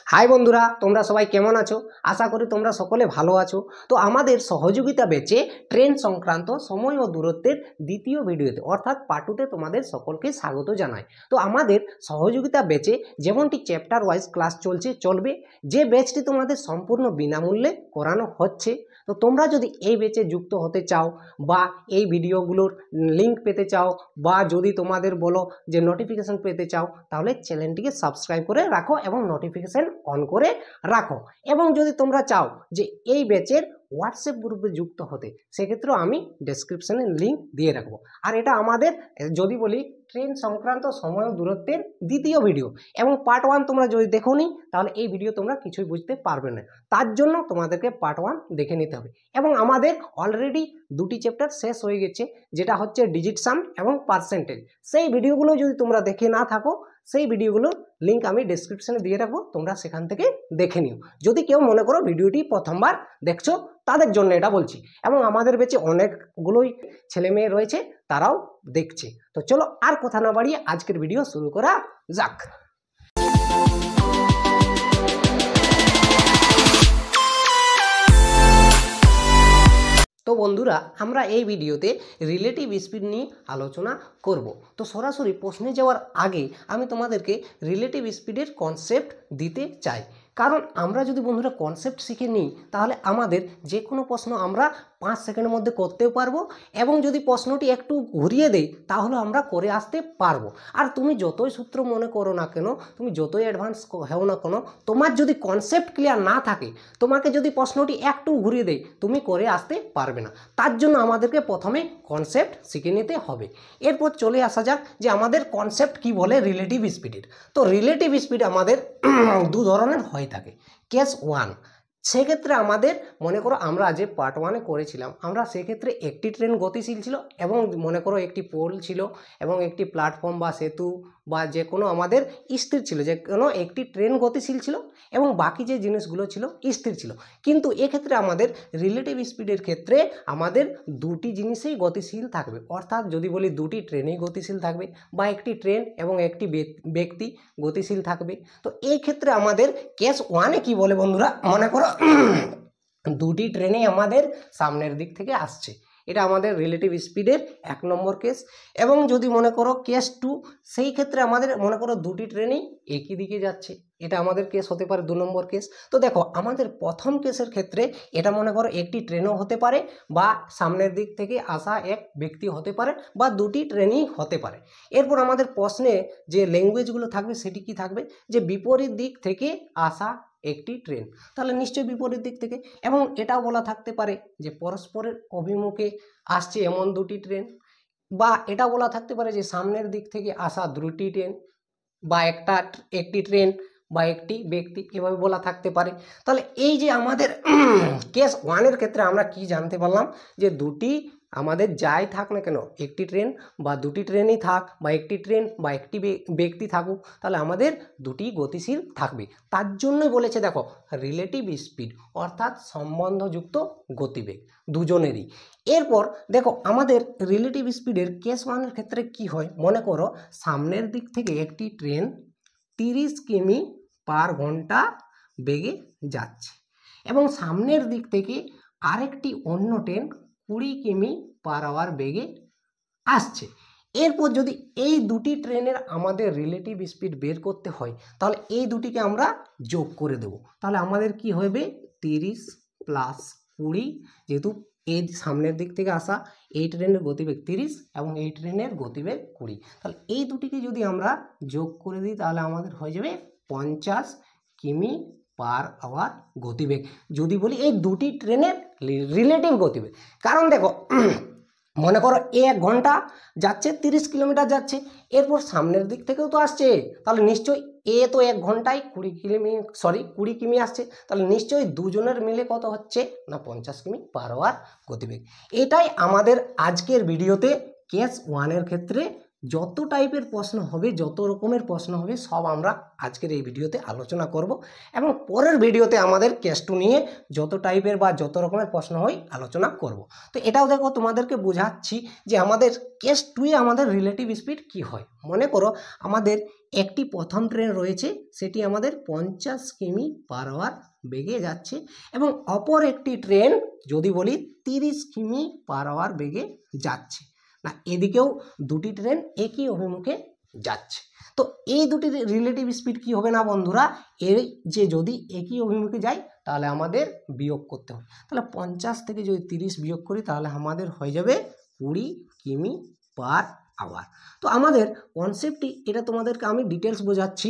High বন্ধুরা, তোমরা সবাই কেমন আছো? আশা করি তোমরা সকলে ভালো আছো। তো আমাদের সহযোগিতা ব্যাচে ট্রেন সংক্রান্ত সময় ও দূরত্বের দ্বিতীয় ভিডিওতে অর্থাৎ পার্ট 2তে তোমাদের সকলকে স্বাগত জানাই। তো আমাদের সহযোগিতা ব্যাচে যেমনটি চ্যাপ্টার ওয়াইজ ক্লাস চলবে, যে ব্যাচটি তোমাদের সম্পূর্ণ বিনামূল্যে করানো হচ্ছে। তো তোমরা যদি এই ব্যাচে যুক্ত হতে চাও বা এই ভিডিওগুলোর লিঙ্ক পেতে চাও বা যদি তোমাদের বলো যে নোটিফিকেশন পেতে চাও, তাহলে চ্যানেলটিকে সাবস্ক্রাইব করে রাখো এবং নোটিফিকেশন অন করে রাখো। এবং যদি তোমরা চাও যে এই ব্যাচের হোয়াটসঅ্যাপ গ্রুপে যুক্ত হতে, সেক্ষেত্রেও আমি ডেসক্রিপশনে লিঙ্ক দিয়ে রাখবো। আর এটা আমাদের যদি বলি ট্রেন সংক্রান্ত সময় ও দূরত্বের দ্বিতীয় ভিডিও, এবং পার্ট 1 তোমরা যদি দেখোনি তাহলে এই ভিডিও তোমরা কিছুই বুঝতে পারবে না। তার জন্য তোমাদেরকে পার্ট 1 দেখে নিতে হবে। এবং আমাদের অলরেডি দুটি চ্যাপ্টার শেষ হয়ে গেছে, যেটা হচ্ছে ডিজিট সাম এবং পার্সেন্টেজ। সেই ভিডিওগুলো যদি তোমরা দেখে না থাকো, সেই ভিডিওগুলোর লিঙ্ক আমি ডেসক্রিপশনে দিয়ে রাখবো, তোমরা সেখান থেকে দেখে নিও। যদি কেউ মনে করো ভিডিওটি প্রথমবার দেখছো, তাদের জন্য এটা বলছি। এবং আমাদের বেঁচে অনেকগুলোই ছেলে মেয়ে রয়েছে, তারাও দেখছে। তো চলো আর কথা না বাড়িয়ে আজকের ভিডিও শুরু করা যাক। তো বন্ধুরা, আমরা এই ভিডিওতে রিলেটিভ স্পিড নিয়ে আলোচনা করব। তো সরাসরি প্রশ্নে যাওয়ার আগে আমি তোমাদেরকে রিলেটিভ স্পিডের কনসেপ্ট দিতে চাই। কারণ আমরা যদি বন্ধুরা কনসেপ্ট শিখে নিই, তাহলে আমাদের যে কোনো প্রশ্ন আমরা 5 সেকেন্ডের মধ্যে করতেও পারবো, এবং যদি প্রশ্নটি একটু ঘুরিয়ে দেই তাহলে আমরা করে আসতে পারবো। আর তুমি যতই সূত্র মনে করো না কেন, তুমি যতই অ্যাডভান্স হও না কেন, তোমার যদি কনসেপ্ট ক্লিয়ার না থাকে, তোমাকে যদি প্রশ্নটি একটু ঘুরিয়ে দেয়, তুমি করে আসতে পারবে না। তার জন্য আমাদেরকে প্রথমে কনসেপ্ট শিখে নিতে হবে। এরপর চলে আসা যাক যে আমাদের কনসেপ্ট কি বলে রিলেটিভ স্পিডের। তো রিলেটিভ স্পিড আমাদের দু ধরনের হয়ে থাকে। কেস 1, সেক্ষেত্রে আমাদের মনে করো আমরা যে পার্ট 1-এ করেছিলাম, আমরা সেক্ষেত্রে একটি ট্রেন গতিশীল ছিল এবং মনে করো একটি পোল ছিল এবং একটি প্ল্যাটফর্ম বা সেতু বা যে কোনো আমাদের স্থির ছিল, যে কোনো একটি ট্রেন গতিশীল ছিল এবং বাকি যে জিনিসগুলো ছিল স্থির ছিল। কিন্তু এক্ষেত্রে আমাদের রিলেটিভ স্পিডের ক্ষেত্রে আমাদের দুটি জিনিসই গতিশীল থাকবে। অর্থাৎ যদি বলি দুটি ট্রেনেই গতিশীল থাকবে বা একটি ট্রেন এবং একটি ব্যক্তি গতিশীল থাকবে। তো এই ক্ষেত্রে আমাদের কেস 1-এ কি বলে বন্ধুরা, মনে করো দুটি ট্রেনেই আমাদের সামনের দিক থেকে আসছে, এটা আমাদের রিলেটিভ স্পিডের 1 নম্বর কেস। এবং যদি মনে করো কেস 2, সেই ক্ষেত্রে আমাদের মনে করো দুটি ট্রেনেই একই দিকে যাচ্ছে, এটা আমাদের কেস হতে পারে 2 নম্বর কেস। তো দেখো আমাদের প্রথম কেসের ক্ষেত্রে এটা মনে করো একটি ট্রেনও হতে পারে বা সামনের দিক থেকে আসা এক ব্যক্তি হতে পারে বা দুটি ট্রেনই হতে পারে। এরপর আমাদের প্রশ্নে যে ল্যাঙ্গুয়েজগুলো থাকবে সেটি কি থাকবে, যে বিপরীত দিক থেকে আসা একটি ট্রেন, তাহলে নিশ্চয়ই বিপরীত দিক থেকে। এবং এটাও বলা থাকতে পারে যে পরস্পরের অভিমুখে আসছে এমন দুটি ট্রেন, বা এটা বলা থাকতে পারে যে সামনের দিক থেকে আসা দুটি ট্রেন বা একটি ট্রেন বা একটি ব্যক্তি, এভাবে বলা থাকতে পারে। তাহলে এই যে আমাদের কেস 1-এর ক্ষেত্রে আমরা কি জানতে পারলাম, যে দুটি আমাদের যাই থাক না কেন, একটি ট্রেন বা দুটি ট্রেনই থাক বা একটি ট্রেন বা একটি ব্যক্তি থাকুক, তাহলে আমাদের দুটি গতিশীল থাকবে। তার জন্যই বলেছে দেখো রিলেটিভ স্পিড অর্থাৎ সম্বন্ধযুক্ত গতিবেগ দুজনেরই। এরপর দেখো আমাদের রিলেটিভ স্পিডের কেস 1-এর ক্ষেত্রে কি হয়, মনে করো সামনের দিক থেকে একটি ট্রেন 30 কিমি পার ঘন্টা বেগে যাচ্ছে এবং সামনের দিক থেকে আরেকটি অন্য ট্রেন 20 কিমি পার আওয়ার বেগে আসছে। এরপর যদি এই দুটি ট্রেনের আমাদের রিলেটিভ স্পিড বের করতে হয়, তাহলে এই দুটিকে আমরা যোগ করে দেব। তাহলে আমাদের কি হবে, 30 প্লাস 20, যেহেতু এই সামনের দিক থেকে আসা এই ট্রেনের গতিবেগ 30 এবং এই ট্রেনের গতিবেগ 20, তাহলে এই দুটিকে যদি আমরা যোগ করে দিই তাহলে আমাদের হয়ে যাবে 50 কিমি পার আওয়ার গতিবেগ। যদি বলি এই দুটি ট্রেনের রিলেটিভ গতিবেগ, কারণ দেখো মনে করো 1 ঘন্টা যাচ্ছে 30 কিলোমিটার যাচ্ছে, এরপর সামনের দিক থেকেও তো আসছে, তাহলে নিশ্চয়ই এ তো 1 ঘন্টায় 20 কিমি আসছে, তাহলে নিশ্চয়ই দুজনের মিলে কত হচ্ছে না 50 কিমি পার আওয়ার গতিবেগ। এটাই আমাদের আজকের ভিডিওতে কেস 1-এর ক্ষেত্রে যত টাইপের প্রশ্ন হবে, যত রকমের প্রশ্ন হবে, সব আমরা আজকের এই ভিডিওতে আলোচনা করব এবং পরের ভিডিওতে আমাদের কেস টু নিয়ে যত টাইপের বা যত রকমের প্রশ্ন হয় আলোচনা করব। তো এটাও দেখো তোমাদেরকে বোঝাচ্ছি যে আমাদের কেস টুয়ে আমাদের রিলেটিভ স্পিড কি হয়। মনে করো আমাদের একটি প্রথম ট্রেন রয়েছে, সেটি আমাদের 50 কিমি পার আওয়ার বেগে যাচ্ছে এবং অপর একটি ট্রেন যদি বলি 30 কিমি পার আওয়ার বেগে যাচ্ছে। না, এদিকেও দুটি ট্রেন একই অভিমুখে যাচ্ছে। তো এই দুটি রিলেটিভ স্পিড কি হবে না বন্ধুরা, এই যে যদি একই অভিমুখে যায় তাহলে আমাদের বিয়োগ করতে হবে। তাহলে 50 থেকে যদি 30 বিয়োগ করি তাহলে আমাদের হয়ে যাবে 20 কিমি পার আওয়ার। তো আমাদের কনসেপ্টটি এটা তোমাদেরকে আমি ডিটেলস বোঝাচ্ছি।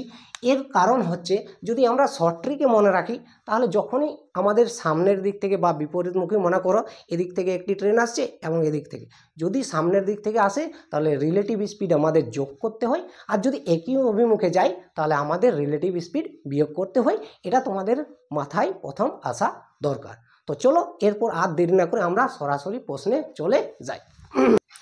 এর কারণ হচ্ছে যদি আমরা শর্ট ট্রিকে মনে রাখি তাহলে যখনই আমাদের সামনের দিক থেকে বা বিপরীতমুখী, মনে করো এদিক থেকে একটি ট্রেন আসছে এবং এদিক থেকে যদি সামনের দিক থেকে আসে তাহলে রিলেটিভ স্পিড আমাদের যোগ করতে হয়, আর যদি একই অভিমুখে যায় তাহলে আমাদের রিলেটিভ স্পিড বিয়োগ করতে হয়। এটা তোমাদের মাথায় প্রথম আসা দরকার। তো চলো এরপর আর দেরি না করে আমরা সরাসরি প্রশ্নে চলে যাই।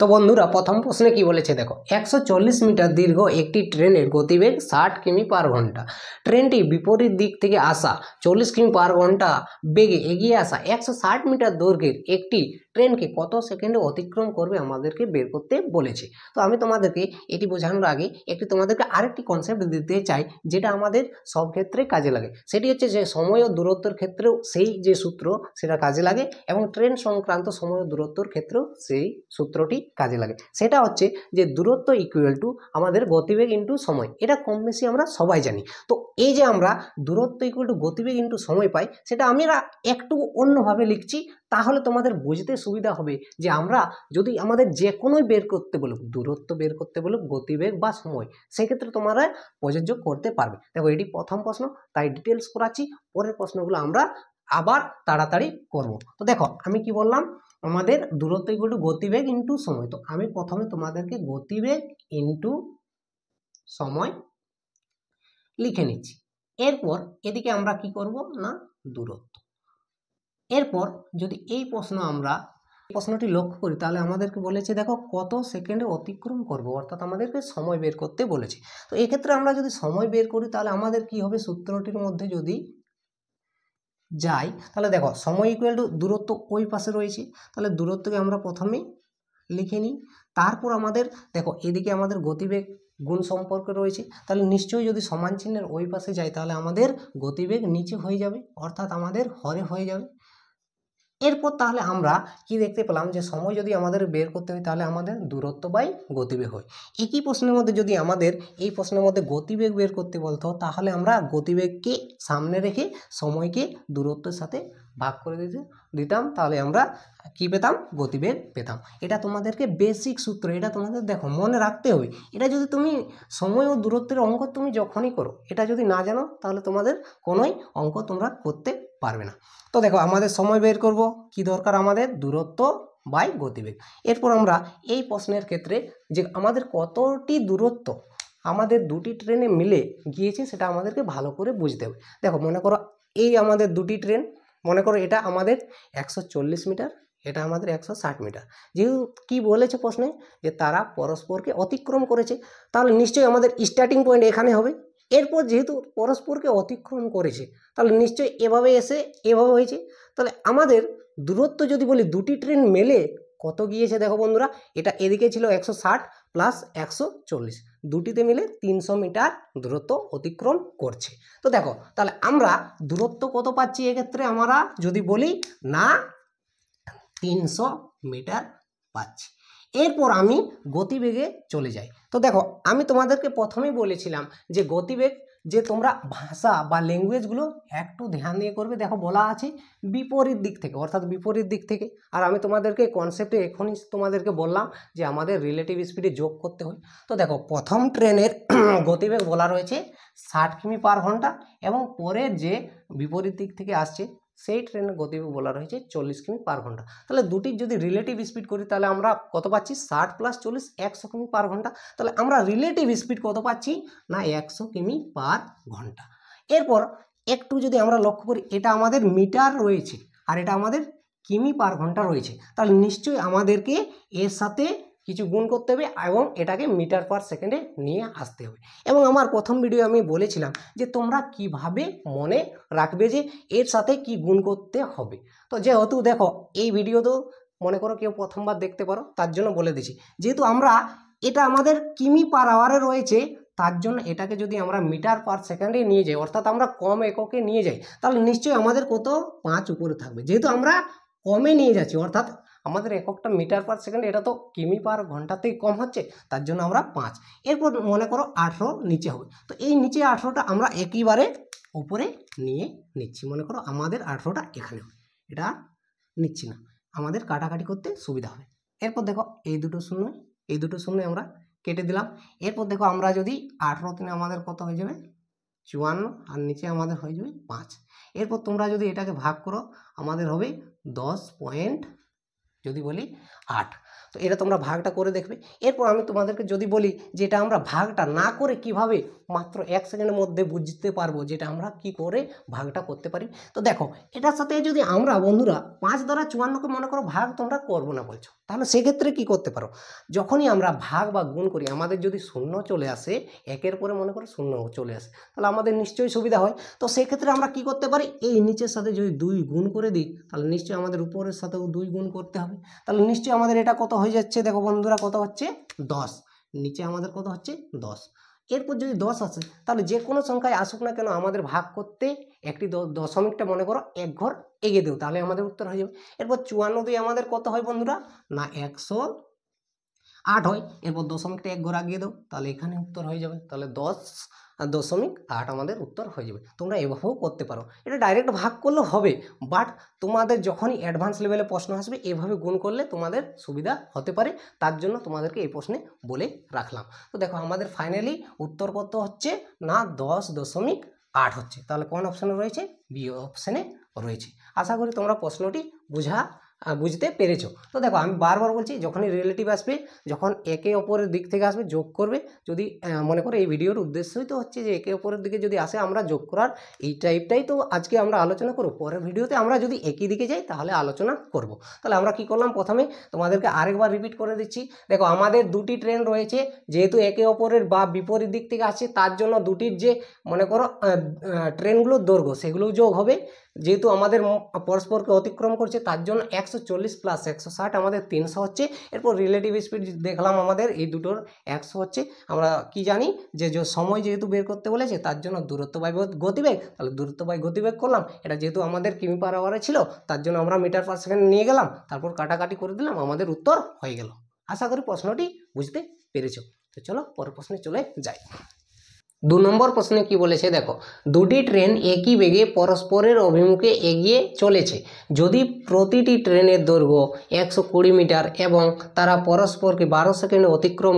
তো বন্ধুরা প্রথম প্রশ্নে কি বলেছে দেখো, 140 মিটার দীর্ঘ একটি ট্রেনের গতিবেগ 60 কিমি পার ঘন্টা। ট্রেনটি বিপরীত দিক থেকে আসা 40 কিমি পার ঘন্টা বেগে এগিয়ে আসা 160 মিটার দৈর্ঘ্যের একটি ট্রেনকে কত সেকেন্ডে অতিক্রম করবে আমাদেরকে বের করতে বলেছে। তো আমি তোমাদেরকে এটি বোঝানোর আগে তোমাদেরকে আরেকটি কনসেপ্ট দিতে চাই যেটা আমাদের সব ক্ষেত্রে কাজে লাগে। সেটি হচ্ছে যে সময় ও দূরত্বের ক্ষেত্রেও সেই যে সূত্র সেটা কাজে লাগে এবং ট্রেন সংক্রান্ত সময় ও দূরত্বের ক্ষেত্রেও সেই সূত্রটি কাজে লাগে। সেটা হচ্ছে যে দূরত্ব ইকুয়াল টু আমাদের গতিবেগ ইন্টু সময়। এটা কম বেশি আমরা সবাই জানি। তো এই যে আমরা দূরত্ব ইকুয়াল টু গতিবেগ ইন্টু সময় পাই, সেটা আমরা একটু অন্যভাবে লিখছি, তাহলে তোমাদের বুঝতে সুবিধা হবে যে আমরা যদি আমাদের যে কোনোই বের করতে বলুক, দূরত্ব বের করতে বলুক, গতিবেগ বা সময়, সেক্ষেত্রে তোমরা প্রযোজ্য করতে পারবে। দেখো এটি প্রথম প্রশ্ন, তাই ডিটেলস করাচ্ছি, পরের প্রশ্নগুলো আমরা আবার তাড়াতাড়ি করব। তো দেখো আমি কি বললাম, আমাদের দূরত্ব ইকুয়াল টু গতিবেগ ইন্টু সময়। তো আমি প্রথমে তোমাদেরকে গতিবেগ ইন্টু সময় লিখে নিচ্ছি। এরপর এদিকে আমরা কি করব না দূরত্ব। এরপর যদি এই প্রশ্নটি লক্ষ্য করি তাহলে আমাদেরকে বলেছে দেখো কত সেকেন্ডে অতিক্রম করব, অর্থাৎ আমাদেরকে সময় বের করতে বলেছে। তো এই ক্ষেত্রে আমরা যদি সময় বের করি তাহলে আমাদের কি হবে, সূত্রটির মধ্যে যদি যাই তাহলে দেখো সময় ইকুয়াল টু দূরত্ব ওই পাশে রয়েছে, তাহলে দূরত্বকে আমরা প্রথমেই লিখে নিই। তারপর আমাদের দেখো এদিকে আমাদের গতিবেগ গুণ সম্পর্ক রয়েছে, তাহলে নিশ্চয়ই যদি সমান চিহ্নের ওই পাশে যাই তাহলে আমাদের গতিবেগ নিচে হয়ে যাবে, অর্থাৎ আমাদের হরে হয়ে যাবে। এরপর তাহলে আমরা কি দেখতে পেলাম যে সময় যদি আমাদের বের করতে হয় তাহলে আমাদের দূরত্ব বাই গতিবেগ হয়। একই প্রশ্নের মধ্যে যদি আমাদের এই প্রশ্নের মধ্যে গতিবেগ বের করতে বলতো তাহলে আমরা গতিবেগকে সামনে রেখে সময়কে দূরত্বের সাথে ভাগ করে দিতাম, তাহলে আমরা কি পেতাম, গতিবেগ পেতাম। এটা তোমাদেরকে বেসিক সূত্র, এটা তোমাদের দেখো মনে রাখতে হবে। এটা যদি তুমি সময় ও দূরত্বের অঙ্ক তুমি যখনই করো এটা যদি না জানো তাহলে তোমাদের কোনোই অঙ্ক তোমরা করতে পারবে না। তো দেখো আমাদের সময় বের করব, কি দরকার আমাদের দূরত্ব বাই গতিবেগ। এরপর আমরা এই প্রশ্নের ক্ষেত্রে যে আমাদের কতটি দূরত্ব আমাদের দুটি ট্রেনে মিলে গিয়েছে সেটা আমাদেরকে ভালো করে বুঝতে হবে। দেখো মনে করো এই আমাদের দুটি ট্রেন, মনে করো এটা আমাদের 140 মিটার, এটা আমাদের 160 মিটার। যেহেতু কি বলেছে প্রশ্নে যে তারা পরস্পরকে অতিক্রম করেছে, তাহলে নিশ্চয়ই আমাদের স্টার্টিং পয়েন্ট এখানে হবে। এরপর যেহেতু পরস্পরকে অতিক্রম করেছে তাহলে নিশ্চয়ই এভাবে এসে এভাবে হয়েছে। তাহলে আমাদের দূরত্ব যদি বলি দুটি ট্রেন মেলে কত গিয়েছে, দেখো বন্ধুরা এটা এদিকে ছিল 160 প্লাস 140, দুটিতে মিলে 300 মিটার দূরত্ব অতিক্রম করছে। তো দেখো তাহলে আমরা দূরত্ব কত পাচ্ছি এক্ষেত্রে, আমরা যদি বলি না 300 মিটার পাচ্ছি। এরপর আমি গতিবেগে চলে যাই। তো দেখো আমি তোমাদেরকে প্রথমেই বলেছিলাম যে গতিবেগ যে তোমরা ভাষা বা ল্যাঙ্গুয়েজগুলো একটু ধ্যান দিয়ে করবে। দেখো বলা আছে বিপরীত দিক থেকে, অর্থাৎ বিপরীত দিক থেকে। আর আমি তোমাদেরকে কনসেপ্টে এখনই তোমাদেরকে বললাম যে আমাদের রিলেটিভ স্পিডে যোগ করতে হয়। তো দেখো প্রথম ট্রেনের গতিবেগ বলা রয়েছে 60 কিমি পার ঘন্টা এবং পরের যে বিপরীত দিক থেকে আসছে সেই ট্রেনের গতিবেগ বলা রয়েছে 40 কিমি পার ঘন্টা। তাহলে দুটির যদি রিলেটিভ স্পিড করি তাহলে আমরা কত পাচ্ছি, 60 প্লাস 40 100 কিমি পার ঘন্টা। তাহলে আমরা রিলেটিভ স্পিড কত পাচ্ছি না 100 কিমি পার ঘন্টা। এরপর একটু যদি আমরা লক্ষ্য করি এটা আমাদের মিটার রয়েছে আর এটা আমাদের কিমি পার ঘন্টা রয়েছে, তাহলে নিশ্চয়ই আমাদেরকে এর সাথে কিছু গুণ করতে হবে এবং এটাকে মিটার পার সেকেন্ডে নিয়ে আসতে হবে। এবং আমার প্রথম ভিডিও আমি বলেছিলাম যে তোমরা কিভাবে মনে রাখবে যে এর সাথে কি গুণ করতে হবে। তো যেহেতু দেখো এই ভিডিও তো মনে করো কেউ প্রথমবার দেখতে পারো, তার জন্য বলে দিচ্ছি। যেহেতু আমরা এটা আমাদের কিমি পার আওয়ারে রয়েছে, তার জন্য এটাকে যদি আমরা মিটার পার সেকেন্ডে নিয়ে যাই, অর্থাৎ আমরা কম এককে নিয়ে যাই, তাহলে নিশ্চয়ই আমাদের কত 5 উপরে থাকবে। যেহেতু আমরা কমে নিয়ে যাচ্ছি, অর্থাৎ আমাদের এককটা মিটার পার সেকেন্ড, এটা তো কিমি পার ঘন্টাতেই কম হচ্ছে, তার জন্য আমরা 5। এরপর মনে করো 18 নিচে হবে, তো এই নিচে 18টা আমরা একইবারে উপরে নিয়ে নিচ্ছি। মনে করো আমাদের 18টা এখানে হবে, এটা নিচ্ছি না, আমাদের কাটাকাটি করতে সুবিধা হবে। এরপর দেখো এই দুটো শূন্য আমরা কেটে দিলাম। এরপর দেখো আমরা যদি 18 দিনে আমাদের কত হয়ে যাবে 54, আর নিচে আমাদের হয়ে যাবে 5। এরপর তোমরা যদি এটাকে ভাগ করো আমাদের হবে 10.8। তো এটা তোমরা ভাগটা করে দেখবে। এরপর আমি তোমাদেরকে যদি বলি যেটা আমরা ভাগটা না করে কিভাবে মাত্র 1 সেকেন্ডের মধ্যে বুঝতে পারবো যেটা আমরা কি করে ভাগটা করতে পারি। তো দেখো এটার সাথে যদি আমরা বন্ধুরা 5 দ্বারা 54কে মনে করো ভাগ তোমরা করবো না বলছো, তাহলে সেক্ষেত্রে কি করতে পারো, যখনই আমরা ভাগ বা গুণ করি আমাদের যদি শূন্য চলে আসে, একের পরে মনে করো শূন্য চলে আসে, তাহলে আমাদের নিশ্চয়ই সুবিধা হয়। তো সেক্ষেত্রে আমরা কি করতে পারি, এই নিচের সাথে যদি 2 গুণ করে দিই তাহলে নিশ্চয়ই আমাদের উপরের সাথেও 2 গুণ করতে হবে। তাহলে নিশ্চয়ই আমাদের এটা কত হয়ে যাচ্ছে, দেখো বন্ধুরা কত হচ্ছে 10, নিচে আমাদের কত হচ্ছে 10। এরপর যদি 10 আসে তাহলে যে কোনো সংখ্যায় আসুক না কেন আমাদের ভাগ করতে একটি দশমিকটা মনে করো এক ঘর এগিয়ে দেও, তাহলে আমাদের উত্তর হয়ে যাবে। এরপর 54 দিয়ে আমাদের কত হয় বন্ধুরা, না 108 হয়। এরপর দশমিকটা এক ঘর আগিয়ে দাও, তাহলে এখানে উত্তর হয়ে যাবে। তাহলে 10.8 আমাদের উত্তর হয়ে যাবে। তোমরা এভাবেও করতে পারো, এটা ডাইরেক্ট ভাগ করলেও হবে, বাট তোমাদের যখনই অ্যাডভান্স লেভেলে প্রশ্ন আসবে এভাবে গুণ করলে তোমাদের সুবিধা হতে পারে, তার জন্য তোমাদেরকে এই প্রশ্নে বলে রাখলাম। তো দেখো আমাদের ফাইনালি উত্তর কত হচ্ছে না 10.8 হচ্ছে। তাহলে কোন অপশানে রয়েছে, বি অপশানে রয়েছে। আশা করি তোমরা প্রশ্নটি বুঝতে পেরেছো। তো দেখো আমি বারবার বলছি, যখনই রিলেটিভ আসবে, যখন একে অপরের দিক থেকে আসবে যোগ করবে। যদি মনে করো এই ভিডিওর উদ্দেশ্যই তো হচ্ছে যে একে অপরের দিকে যদি আসে আমরা যোগ করার, এই টাইপটাই তো আজকে আমরা আলোচনা করব। পরের ভিডিওতে আমরা যদি একই দিকে যাই তাহলে আলোচনা করব। তাহলে আমরা কি করলাম, প্রথমে তোমাদেরকে আরেকবার রিপিট করে দিচ্ছি। দেখো আমাদের দুটি ট্রেন রয়েছে, যেহেতু একে অপরের বা বিপরীত দিক থেকে আসছে, তার জন্য দুটির যে মনে করো ট্রেনগুলোর দৈর্ঘ্য সেগুলোও যোগ হবে। যেহেতু আমাদের পরস্পরকে অতিক্রম করছে তার জন্য 140 প্লাস 160 আমাদের 300 হচ্ছে। এরপর রিলেটিভ স্পিড দেখলাম আমাদের এই দুটোর 100 হচ্ছে। আমরা কি জানি যে সময় যেহেতু বের করতে বলেছে তার জন্য দূরত্ব বাই গতিবেগ, তাহলে দূরত্ব বাই গতিবেগ করলাম। এটা যেহেতু আমাদের কিমি পার আওয়ারে ছিল তার জন্য আমরা মিটার পার সেকেন্ড নিয়ে গেলাম, তারপর কাটাকাটি করে দিলাম, আমাদের উত্তর হয়ে গেল। আশা করি প্রশ্নটি বুঝতে পেরেছো। তো চলো পরের প্রশ্নে চলে যাই। 2 নম্বর প্রশ্নে কি বলেছে দেখো, দুটি ট্রেন একই বেগে পরস্পরের অভিমুখে এগিয়ে চলেছে যদি প্রতিটি ট্রেনের দৈর্ঘ্য 120 মিটার এবং তারা পরস্পরকে 12 সেকেন্ডে অতিক্রম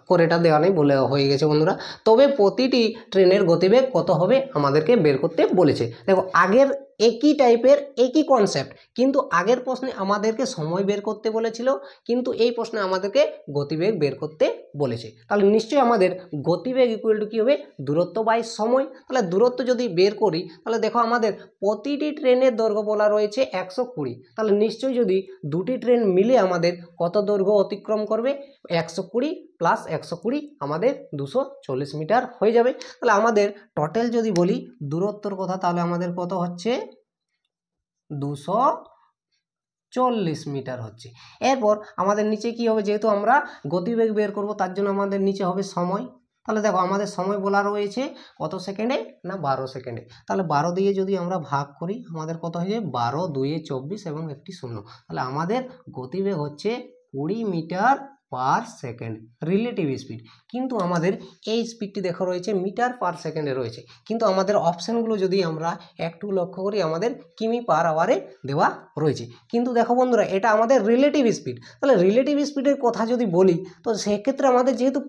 করেটা দেওয়া নেই বলে হয়ে গেছে বন্ধুরা, তবে প্রতিটি ট্রেনের গতিবেগ কত হবে আমাদেরকে বের করতে বলেছে। দেখো আগের একই টাইপের একই কনসেপ্ট, কিন্তু আগের প্রশ্নে আমাদেরকে সময় বের করতে বলেছিল, কিন্তু এই প্রশ্নে আমাদেরকে গতিবেগ বের করতে বলেছে। তাহলে নিশ্চয়ই আমাদের গতিবেগ ইকুয়াল টু কী হবে, দূরত্ব বাই সময়। তাহলে দূরত্ব যদি বের করি তাহলে দেখো আমাদের প্রতিটি ট্রেনের দৈর্ঘ্য বলা রয়েছে 120, তাহলে নিশ্চয়ই যদি দুটি ট্রেন মিলে আমাদের কত দৈর্ঘ্য অতিক্রম করবে, 120 প্লাস 120 আমাদের 240 মিটার হয়ে যাবে। তাহলে আমাদের টোটাল যদি বলি দূরত্বর কথা, তাহলে আমাদের কত হচ্ছে 240 মিটার হচ্ছে। এরপর আমাদের নিচে কি হবে, যেহেতু আমরা গতিবেগ বের করব তার জন্য আমাদের নিচে হবে সময়। তাহলে দেখো আমাদের সময় বলা রয়েছে কত সেকেন্ডে, না 12 সেকেন্ডে। তাহলে 12 দিয়ে যদি আমরা ভাগ করি আমাদের কত হয়ে যাবে, 12 2 24 এবং একটি শূন্য। তাহলে আমাদের গতিবেগ হচ্ছে 20 metre per second relative speed. কিন্তু আমাদের এই স্পিডটি দেখো রয়েছে মিটার পার সেকেন্ডে রয়েছে, কিন্তু আমাদের অপশানগুলো যদি আমরা একটু লক্ষ্য করি আমাদের কিমি পার আওয়ারে দেওয়া রয়েছে। কিন্তু দেখো বন্ধুরা এটা আমাদের রিলেটিভ স্পিড। তাহলে রিলেটিভ স্পিডের কথা যদি বলি তো সেক্ষেত্রে আমাদের যেহেতু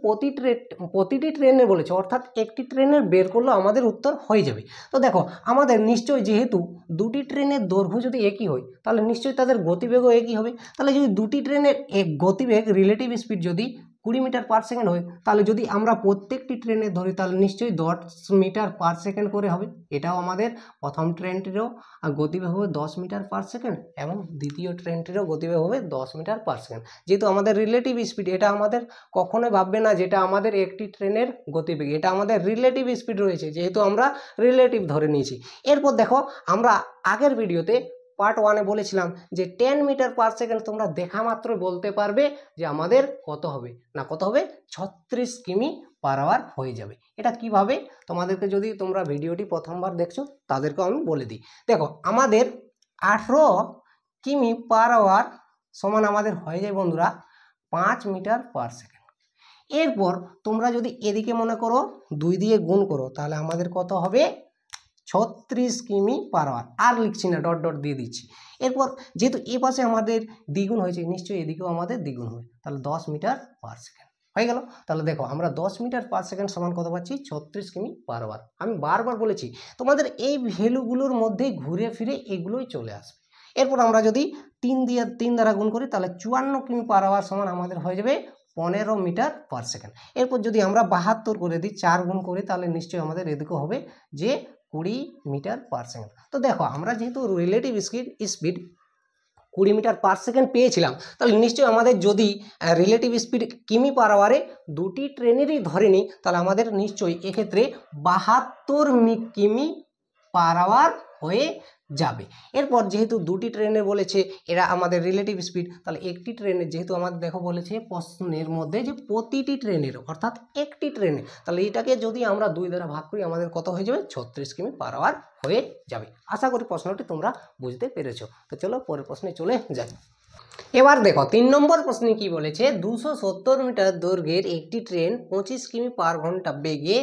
প্রতিটি ট্রেনে বলেছে, অর্থাৎ একটি ট্রেনের বের করলেও আমাদের উত্তর হয়ে যাবে। তো দেখো আমাদের নিশ্চয়ই যেহেতু দুটি ট্রেনের দৈর্ঘ্য যদি একই হয় তাহলে নিশ্চয়ই তাদের গতিবেগও একই হবে। তাহলে যদি দুটি ট্রেনের গতিবেগ রিলেটিভ স্পিড যদি 20 মিটার পার সেকেন্ড হয়, তাহলে যদি আমরা প্রত্যেকটি ট্রেনে ধরি তাহলে নিশ্চয়ই 10 মিটার পার সেকেন্ড করে হবে। এটাও আমাদের প্রথম ট্রেনটিরও গতিবেগ হবে 10 মিটার পার সেকেন্ড এবং দ্বিতীয় ট্রেনটিরও গতিবেগ হবে 10 মিটার পার সেকেন্ড। যেহেতু আমাদের রিলেটিভ স্পিড, এটা আমাদের কখনোই ভাববে না যেটা আমাদের একটি ট্রেনের গতিবেগ, এটা আমাদের রিলেটিভ স্পিড রয়েছে, যেহেতু আমরা রিলেটিভ ধরে নিয়েছি। এরপর দেখো আমরা আগের ভিডিওতে পার্ট 1-এ বলেছিলাম যে 10 মিটার পার সেকেন্ড তোমরা দেখা মাত্র বলতে পারবে যে আমাদের কত হবে, না কত হবে 36 কিমি পার আওয়ার হয়ে যাবে। এটা কিভাবে তোমাদেরকে, যদি তোমরা ভিডিওটি প্রথমবার দেখছো তাদেরকেও আমি বলে দিই। দেখো আমাদের 18 কিমি পার আওয়ার সমান আমাদের হয়ে যায় বন্ধুরা 5 মিটার পার সেকেন্ড। এরপর তোমরা যদি এদিকে মনে করো 2 দিয়ে গুণ করো তাহলে আমাদের কত হবে 36 কিমি পার আওয়ার। আর লিখছি না, ডট ডট দিয়ে দিচ্ছি। এরপর যেহেতু এ পাশে আমাদের দ্বিগুণ হয়েছে, নিশ্চয়ই এদিকেও আমাদের দ্বিগুণ হবে, তাহলে 10 মিটার পার সেকেন্ড হয়ে গেল। তাহলে দেখো আমরা 10 মিটার পার সেকেন্ড সমান কত পাচ্ছি 36 কিমি পার আওয়ার। আমি বারবার বলেছি তোমাদের এই ভ্যালুগুলোর মধ্যেই ঘুরে ফিরে এগুলোই চলে আসবে। এরপর আমরা যদি 3 দ্বারা গুণ করি তাহলে 54 কিমি পার আওয়ার সমান আমাদের হয়ে যাবে 15 মিটার পার সেকেন্ড। এরপর যদি আমরা 72 করে দিই, 4 গুণ করি, তাহলে নিশ্চয়ই আমাদের এদিকে হবে যে 20 মিটার পার সেকেন্ড। তো দেখো আমরা যেহেতু relative speed 20 metre per second পেয়েছিলাম, তাহলে নিশ্চয়ই আমাদের যদি রিলেটিভ স্পিড কিমি পার আওয়ারে দুটি ট্রেনেরই ধরে নিই তাহলে আমাদের নিশ্চয়ই এক্ষেত্রে 72 কিমি পার আওয়ার হয়ে যাবে। এরপর যেহেতু দুটি ট্রেনে বলেছে এরা আমাদের রিলেটিভ স্পিড, তাহলে একটি ট্রেনের যেহেতু আমাদের দেখো বলেছে প্রশ্নের মধ্যে যে প্রতিটি ট্রেনের অর্থাৎ একটি ট্রেনে, তাহলে এটাকে যদি আমরা 2 দ্বারা ভাগ করি আমাদের কত হয়ে যাবে 36 কিমি পার আওয়ার হয়ে যাবে। আশা করি প্রশ্নটি তোমরা বুঝতে পেরেছো। তো চলো পরের প্রশ্নে চলে যাই। এবার দেখো 3 নম্বর প্রশ্নে কি বলেছে, 270 মিটার দৈর্ঘ্যের একটি ট্রেন 25 কিমি পার ঘন্টা বেগে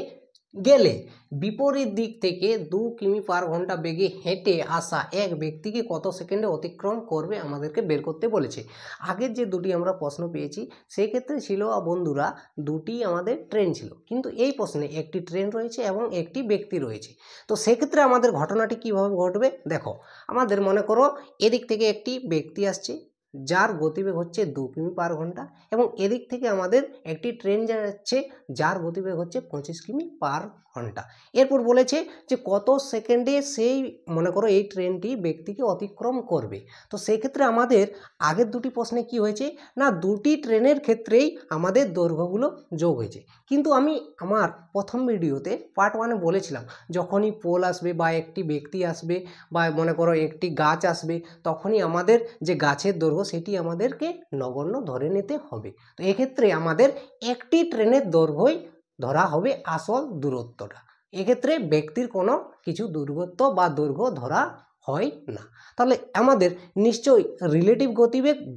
গেলে বিপরীত দিক থেকে 2 কিমি পার ঘন্টা বেগে হেঁটে আসা এক ব্যক্তিকে কত সেকেন্ডে অতিক্রম করবে আমাদেরকে বের করতে বলেছে। আগের যে দুটি আমরা প্রশ্ন পেয়েছি সেই ক্ষেত্রে ছিল বন্ধুরা দুটি আমাদের ট্রেন ছিল, কিন্তু এই প্রশ্নে একটি ট্রেন রয়েছে এবং একটি ব্যক্তি রয়েছে। তো সেক্ষেত্রে আমাদের ঘটনাটি কিভাবে ঘটবে, দেখো আমাদের মনে করো এদিক থেকে একটি ব্যক্তি আসছে যার গতিবেগ হচ্ছে 2 কিমি পার ঘন্টা এবং এদিক থেকে আমাদের একটি ট্রেন যাচ্ছে যার গতিবেগ হচ্ছে 25 কিমি পার ঘন্টা। এরপর বলেছে যে কত সেকেন্ডে সেই মনে করো এই ট্রেনটি ব্যক্তিকে অতিক্রম করবে। তো সেই ক্ষেত্রে আমাদের আগের দুটি প্রশ্নে কি হয়েছে না দুটি ট্রেনের ক্ষেত্রেই আমাদের দৈর্ঘ্যগুলো যোগ হয়েছে, কিন্তু আমি আমার প্রথম ভিডিওতে পার্ট 1-এ বলেছিলাম যখনই পোল আসবে বা একটি ব্যক্তি আসবে বা মনে করো একটি গাছ আসবে তখনই আমাদের যে গাছের দৈর্ঘ্য সেটি আমাদেরকে নগণ্য ধরে নিতে হবে। তো এক্ষেত্রে আমাদের একটি ট্রেনের দৈর্ঘ্যই ধরা হবে আসল দূরত্বটা, এক্ষেত্রে ব্যক্তির কোনো কিছু দূরত্ব বা দৈর্ঘ্য ধরা হয় না। তাহলে আমাদের নিশ্চয়ই রিলেটিভ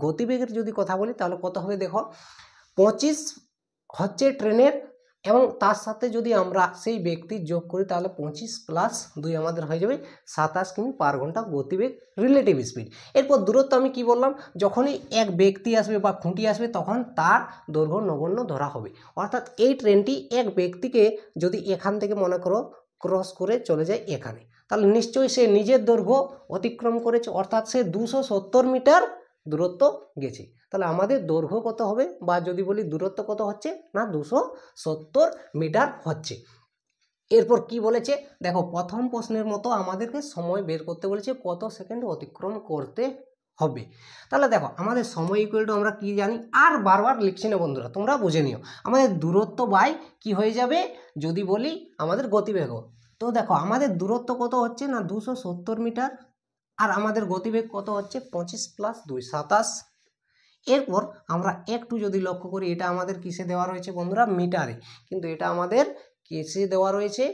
গতিবেগের যদি কথা বলি তাহলে কত হবে দেখো 25 হচ্ছে ট্রেনের এবং তার সাথে যদি আমরা সেই ব্যক্তির যোগ করি তাহলে 25 + 2 আমাদের হয়ে যাবে 27 কিমি পার ঘন্টা গতিবেগ রিলেটিভ স্পিড। এরপর দূরত্ব আমি কি বললাম, যখনই এক ব্যক্তি আসবে বা খুঁটি আসবে তখন তার দৈর্ঘ্য নগণ্য ধরা হবে। অর্থাৎ এই ট্রেনটি এক ব্যক্তিকে যদি এখান থেকে মনে করো ক্রস করে চলে যায় এখানে, তাহলে নিশ্চয়ই সে নিজের দৈর্ঘ্য অতিক্রম করেছে, অর্থাৎ সে 270 মিটার দূরত্ব গেছে। তাহলে আমাদের দৈর্ঘ্য কত হবে বা যদি বলি দূরত্ব কত হচ্ছে না 270 মিটার হচ্ছে। এরপর কি বলেছে দেখো প্রথম প্রশ্নের মতো আমাদেরকে সময় বের করতে বলেছে কত সেকেন্ড অতিক্রম করতে হবে। তাহলে দেখো আমাদের সময় ইকুয়াল টু আমরা কি জানি, আর বারবার লিখছি না বন্ধুরা, তোমরা বুঝে নিও। আমাদের দূরত্ব বাই কি হয়ে যাবে যদি বলি আমাদের গতিবেগ। তো দেখো আমাদের দূরত্ব কত হচ্ছে না 270 মিটার আর আমাদের গতিবেগ কত হচ্ছে 25 + 2 27। এরপর আমরা একটু যদি লক্ষ্য করি এটা আমাদের কিসে দেওয়া রয়েছে বন্ধুরা মিটারে, কিন্তু এটা আমাদের কিসে দেওয়া রয়েছে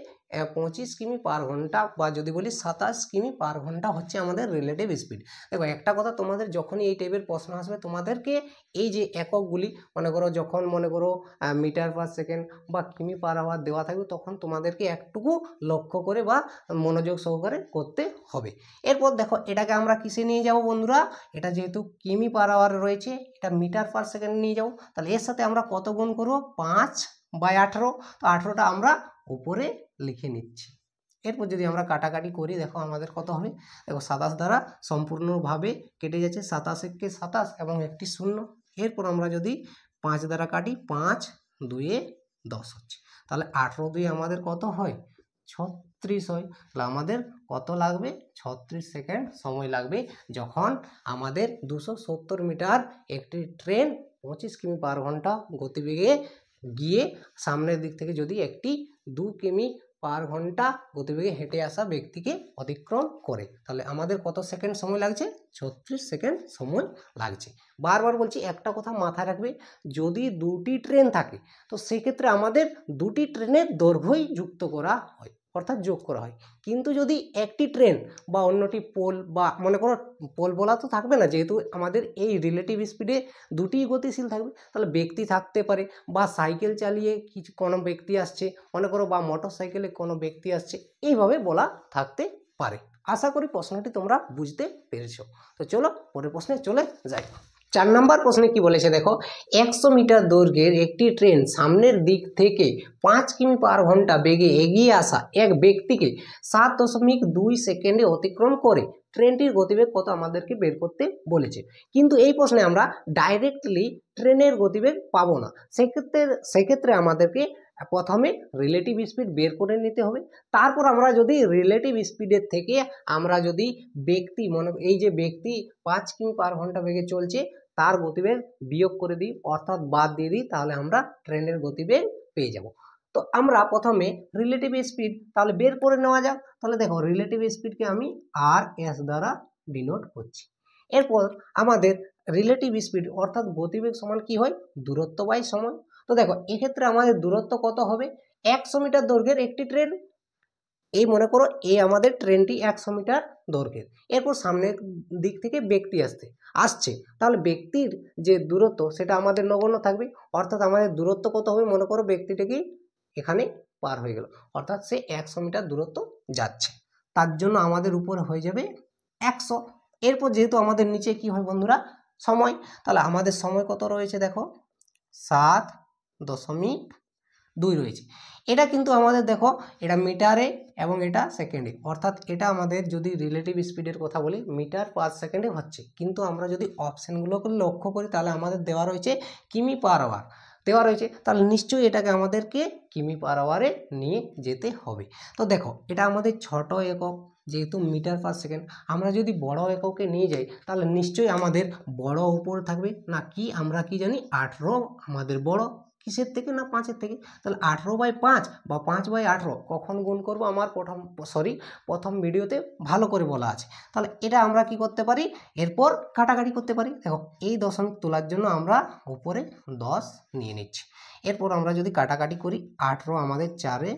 25 কিমি পার ঘন্টা বা যদি বলি 27 কিমি পার ঘন্টা হচ্ছে আমাদের রিলেটিভ স্পিড। দেখো একটা কথা, তোমাদের যখনই এই টাইপের প্রশ্ন আসবে তোমাদেরকে এই যে এককগুলি মনে করো যখন মনে করো মিটার পার সেকেন্ড বা কিমি পার আওয়ার দেওয়া থাকবে তখন তোমাদেরকে একটুকু লক্ষ্য করে বা মনোযোগ সহকারে করতে হবে। এরপর দেখো এটাকে আমরা কিসে নিয়ে যাব বন্ধুরা, এটা যেহেতু কিমি পার আওয়ার রয়েছে এটা মিটার পার সেকেন্ড নিয়ে যাও, তাহলে এর সাথে আমরা কত গুণ করব 5/18। তো 18টা আমরা উপরে লিখে নিচ্ছি। এরপর যদি আমরা কাটাকাটি করি দেখো আমাদের কত হবে, দেখো 27 দ্বারা সম্পূর্ণভাবে কেটে যাচ্ছে, 27 × 27 এবং একটি শূন্য। এরপর আমরা যদি 5 দ্বারা কাটি, 5 2 10 হচ্ছে। তাহলে 18 2 আমাদের কত হয়? 36 হয়। তাহলে আমাদের কত লাগবে? 36 সেকেন্ড সময় লাগবে যখন আমাদের 270 মিটার একটি ট্রেন 25 কিমি পার ঘন্টা গতিবেগে গিয়ে সামনের দিক থেকে যদি একটি 2 কিমি পার ঘন্টা গতিবেগে হেঁটে আসা ব্যক্তিকে অতিক্রম করে, তাহলে আমাদের কত সেকেন্ড সময় লাগছে? 36 সেকেন্ড সময় লাগছে। বারবার বলছি, একটা কথা মাথায় রাখবে, যদি দুটি ট্রেন থাকে তো সেক্ষেত্রে আমাদের দুটি ট্রেনের দৈর্ঘ্যই যুক্ত করা হয়, অর্থাৎ যোগ করা হয়। কিন্তু যদি একটি ট্রেন বা অন্যটি পোল, বা মনে করো পোল বলা তো থাকবে না, যেহেতু আমাদের এই রিলেটিভ স্পিডে দুটিই গতিশীল থাকবে, তাহলে ব্যক্তি থাকতে পারে, বা সাইকেল চালিয়ে কিছু কোনো ব্যক্তি আসছে মনে করো, বা মোটর সাইকেলে কোনো ব্যক্তি আসছে, এইভাবে বলা থাকতে পারে। আশা করি প্রশ্নটি তোমরা বুঝতে পেরেছো। তো চলো পরের প্রশ্নে চলে যাই। 4 নম্বর প্রশ্নে কি বলেছে দেখো, 100 মিটার দৈর্ঘ্যের একটি ট্রেন সামনের দিক থেকে 5 কিমি পার ঘন্টা বেগে এগিয়ে আসা এক ব্যক্তিকে 7.2 সেকেন্ডে অতিক্রম করে। ট্রেনটির গতিবেগ কত আমাদেরকে বের করতে বলেছে। কিন্তু এই প্রশ্নে আমরা ডাইরেক্টলি ট্রেনের গতিবেগ পাবো না, সেক্ষেত্রে আমাদেরকে প্রথমে রিলেটিভ স্পিড বের করে নিতে হবে। তারপর আমরা যদি রিলেটিভ স্পিডের থেকে আমরা যদি ব্যক্তি এই যে ব্যক্তি 5 কিমি পার ঘন্টা বেগে চলছে তার গতিবেগ বিয়োগ করে দিই, অর্থাৎ বাদ দিয়ে দিই, তাহলে আমরা ট্রেনের গতিবেগ পেয়ে যাব। তো আমরা প্রথমে রিলেটিভ স্পিড তাহলে বের করে নেওয়া যাক। তাহলে দেখো, রিলেটিভ স্পিডকে আমি RS দ্বারা ডিনোট করছি। এরপর আমাদের রিলেটিভ স্পিড অর্থাৎ গতিবেগ সমান কি হয়? দূরত্ব বাই সময়। তো দেখো, এক্ষেত্রে আমাদের দূরত্ব কত হবে? 100 মিটার দৈর্ঘ্যের একটি ট্রেন, এই মনে করো এই আমাদের ট্রেনটি 100 মিটার দৈর্ঘ্যের। এরপর সামনের দিক থেকে ব্যক্তি আসছে, তাহলে ব্যক্তির যে দূরত্ব সেটা আমাদের নগণ্য থাকবে, অর্থাৎ আমাদের দূরত্ব কত হবে? মনে করো ব্যক্তিটিকে এখানে পার হয়ে গেল, অর্থাৎ সে 100 মিটার দূরত্ব যাচ্ছে, তার জন্য আমাদের উপরে হয়ে যাবে 100। এরপর যেহেতু আমাদের নিচে কি হয় বন্ধুরা? সময়, তাহলে আমাদের সময় কত রয়েছে দেখো, 7.2 রয়েছে। এটা কিন্তু আমাদের দেখো, এটা মিটারে এবং এটা সেকেন্ডে, অর্থাৎ এটা আমাদের যদি রিলেটিভ স্পিডের কথা বলি মিটার পার সেকেন্ডে হচ্ছে, কিন্তু আমরা যদি অপশানগুলোকে লক্ষ্য করি তাহলে আমাদের দেওয়া রয়েছে কিমি পার আওয়ার দেওয়া রয়েছে, তাহলে নিশ্চয়ই এটাকে আমাদেরকে কিমি পার আওয়ারে নিয়ে যেতে হবে। তো দেখো, এটা আমাদের ছোট একক, যেহেতু মিটার পার সেকেন্ড, আমরা যদি বড় এককে নিয়ে যাই তাহলে নিশ্চয়ই আমাদের বড় উপরে থাকবে না, কি আমরা কি জানি 18 আমাদের বড়, কিসের থেকে? না 5-এর থেকে। তাহলে 18/5 বা 5/18 কখন গুণ করব আমার প্রথম ভিডিওতে ভালো করে বলা আছে। তাহলে এটা আমরা কি করতে পারি? এরপর কাটাকাটি করতে পারি। দেখো, এই দশমিক তোলার জন্য আমরা উপরে 10 নিয়ে নিচ্ছি। এরপর আমরা যদি কাটাকাটি করি, 18 আমাদের 4-এ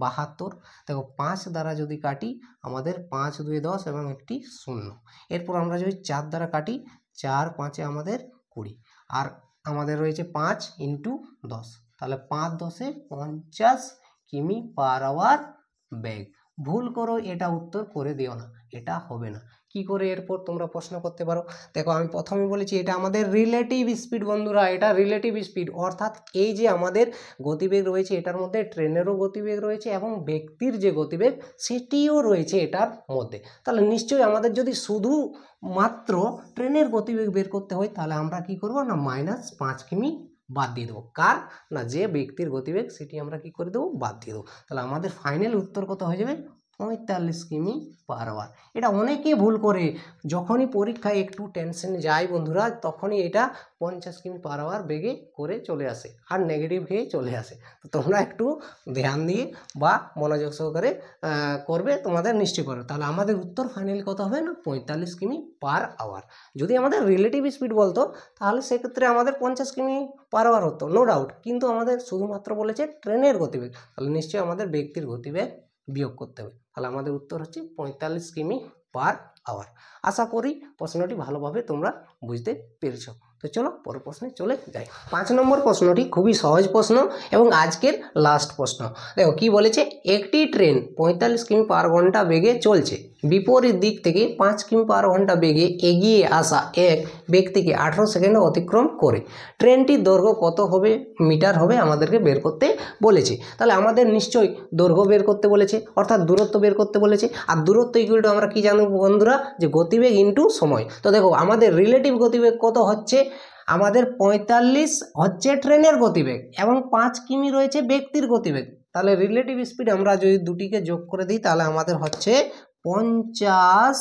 72। দেখো, 5 দ্বারা যদি কাটি আমাদের 5 2 10 এবং একটি 0। এরপর আমরা যদি 4 দ্বারা কাটি, 4 5-এ আমাদের 20, আর আমাদের রয়েছে 5 × 10, তাহলে 5 10-এ 50 কিমি পার আওয়ার বেগ। ভুল করো, এটা উত্তর করে দিও না, এটা হবে না। কি করে এরপর তোমরা প্রশ্ন করতে পারো। দেখো, আমি প্রথমে বলেছি এটা আমাদের রিলেটিভ স্পিড বন্ধুরা, এটা রিলেটিভ স্পিড, অর্থাৎ এই যে আমাদের গতিবেগ রয়েছে এটার মধ্যে ট্রেনেরও গতিবেগ রয়েছে এবং ব্যক্তির যে গতিবেগ সেটিও রয়েছে এটার মধ্যে। তাহলে নিশ্চয়ই আমাদের যদি শুধু মাত্র ট্রেনের গতিবেগ বের করতে হয় তাহলে আমরা কি করব না, -5 কিমি বাদ দিয়ে দেবো। কার? না, যে ব্যক্তির গতিবেগ সেটি আমরা কি করে দেবো? বাদ দিয়ে দেবো। তাহলে আমাদের ফাইনাল উত্তর কত হয়ে যাবে? 45 কিমি পার আওয়ার। এটা অনেকেই ভুল করে, যখনই পরীক্ষায় একটু টেনশন যায় বন্ধুরা তখনই এটা 50 কিমি পার আওয়ার বেগে করে চলে আসে আর নেগেটিভ হয়ে চলে আসে। তো তোমরা একটু ধ্যান দিয়ে বা মনোযোগ সহকারে করবে, তোমাদের নিশ্চয়ই করবে। তাহলে আমাদের উত্তর ফাইনালি কত হবে না, 45 কিমি পার আওয়ার। যদি আমাদের রিলেটিভ স্পিড বলতো তাহলে সেক্ষেত্রে আমাদের 50 কিমি পার আওয়ার হতো, নো ডাউট, কিন্তু আমাদের শুধুমাত্র বলেছে ট্রেনের গতিবেগ, তাহলে নিশ্চয়ই আমাদের ব্যক্তির গতিবেগ বিয়োগ করতে হবে। তাহলে আমাদের উত্তর হচ্ছে 45 কিমি পার আওয়ার। আশা করি প্রশ্নটি ভালোভাবে তোমরা বুঝতে পেরেছো। তো চলো পরের প্রশ্নে চলে যাই। 5 নম্বর প্রশ্নটি খুবই সহজ প্রশ্ন এবং আজকের লাস্ট প্রশ্ন। দেখো কি বলেছে, একটি ট্রেন 45 কিমি পার ঘন্টা বেগে চলছে, বিপরীত দিক থেকে 5 কিমি পার ঘন্টা বেগে এগিয়ে আসা এক ব্যক্তিকে 18 সেকেন্ডে অতিক্রম করে। ট্রেনটির দৈর্ঘ্য কত হবে মিটার হবে আমাদেরকে বের করতে বলেছে। তাহলে আমাদের নিশ্চয়ই দৈর্ঘ্য বের করতে বলেছে, অর্থাৎ দূরত্ব বের করতে বলেছে। আর দূরত্ব ইকুয়াল টু আমরা কি জানবো বন্ধুরা, যে গতিবেগ ইন্টু সময়। তো দেখো, আমাদের রিলেটিভ গতিবেগ কত হচ্ছে আমাদের 45 হচ্ছে ট্রেনের গতিবেগ এবং 5 কিমি রয়েছে ব্যক্তির গতিবেগ। তাহলে রিলেটিভ স্পিড আমরা যদি দুটিকে যোগ করে দিই তাহলে আমাদের হচ্ছে 50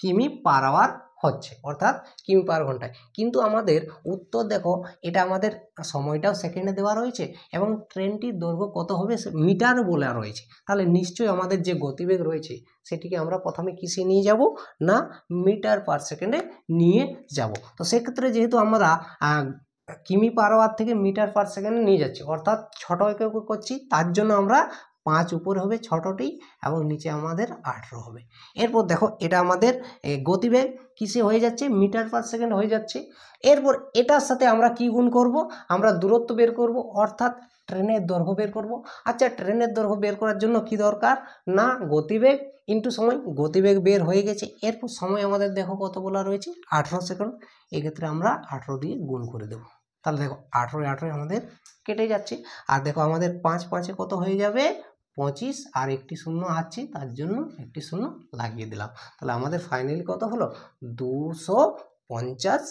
কিমি পার আওয়ার হচ্ছে, অর্থাৎ কিমি পার ঘন্টায়। কিন্তু আমাদের উত্তর দেখো, এটা আমাদের সময়টাও সেকেন্ডে দেওয়া রয়েছে এবং ট্রেনটির দৈর্ঘ্য কত হবে মিটার বলা রয়েছে। তাহলে নিশ্চয়ই আমাদের যে গতিবেগ রয়েছে সেটিকে আমরা প্রথমে কিসে নিয়ে যাব না মিটার পার সেকেন্ডে নিয়ে যাব। তো সেক্ষেত্রে যেহেতু আমরা কিমি পার আওয়ার থেকে মিটার পার সেকেন্ডে নিয়ে যাচ্ছি, অর্থাৎ ছোট একক করছি, তার জন্য আমরা 5 উপরে হবে ছোটটি এবং নিচে আমাদের 18 হবে। এরপর দেখো এটা আমাদের গতিবেগ কিসে হয়ে যাচ্ছে মিটার পার সেকেন্ড হয়ে যাচ্ছে। এরপর এটার সাথে আমরা কি গুণ করব, আমরা দূরত্ব বের করব, অর্থাৎ ট্রেনের দৈর্ঘ্য বের করব। আচ্ছা, ট্রেনের দৈর্ঘ্য বের করার জন্য কি দরকার না গতিবেগ ইন্টু সময়, গতিবেগ বের হয়ে গেছে। এরপর সময় আমাদের দেখো কত বলা রয়েছে 18 সেকেন্ড, এক্ষেত্রে আমরা 18 দিয়ে গুণ করে দেব। তাহলে দেখো 18 আমাদের কেটে যাচ্ছে। আর দেখো আমাদের 5 5 কত হয়ে যাবে 25, আর একটি শূন্য আছে তার জন্য একটি শূন্য লাগিয়ে দিলাম। তাহলে আমাদের ফাইনালি কত হলো 250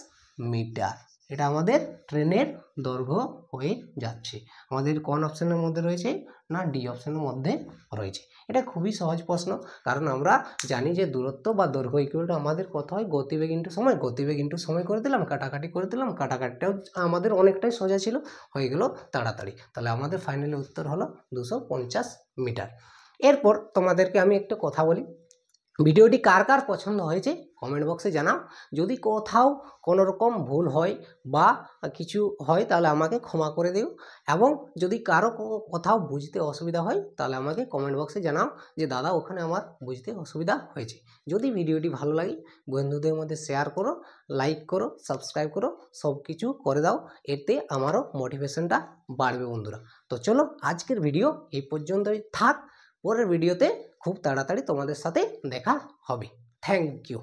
মিটার। এটা আমাদের ট্রেনের দৈর্ঘ্য হয়ে যাচ্ছে। আমাদের কোন অপশনের মধ্যে রয়েছে না ডি অপশনের মধ্যে রয়েছে। এটা খুবই সহজ প্রশ্ন, কারণ আমরা জানি যে দূরত্ব বা দৈর্ঘ্য ইকুয়াল টু আমাদের কত হয় গতিবেগ ইন্টু সময়, গতিবেগ ইন্টু সময় করে দিলাম, কাটাকাটি করে দিলাম, কাটাকাটিটাও আমাদের অনেকটাই সোজা ছিল, হয়ে গেল তাড়াতাড়ি। তাহলে আমাদের ফাইনালি উত্তর হলো 250 মিটার। এরপর তোমাদেরকে আমি একটা কথা বলি, ভিডিওটি কার কার পছন্দ হয়েছে কমেন্ট বক্সে জানাও। যদি কোথাও কোনো রকম ভুল হয় বা কিছু হয় তাহলে আমাকে ক্ষমা করে দিও, এবং যদি কারো কোথাও বুঝতে অসুবিধা হয় তাহলে আমাকে কমেন্ট বক্সে জানাও যে দাদা ওখানে আমার বুঝতে অসুবিধা হয়েছে। যদি ভিডিওটি ভালো লাগে বন্ধুদের মধ্যে শেয়ার করো, লাইক করো, সাবস্ক্রাইব করো, সব কিছু করে দাও, এতে আমারও মোটিভেশনটা বাড়বে বন্ধুরা। তো চলো আজকের ভিডিও এই পর্যন্তই থাক, পরের ভিডিওতে খুব তাড়াতাড়ি তোমাদের সাথে দেখা হবে। Thank you.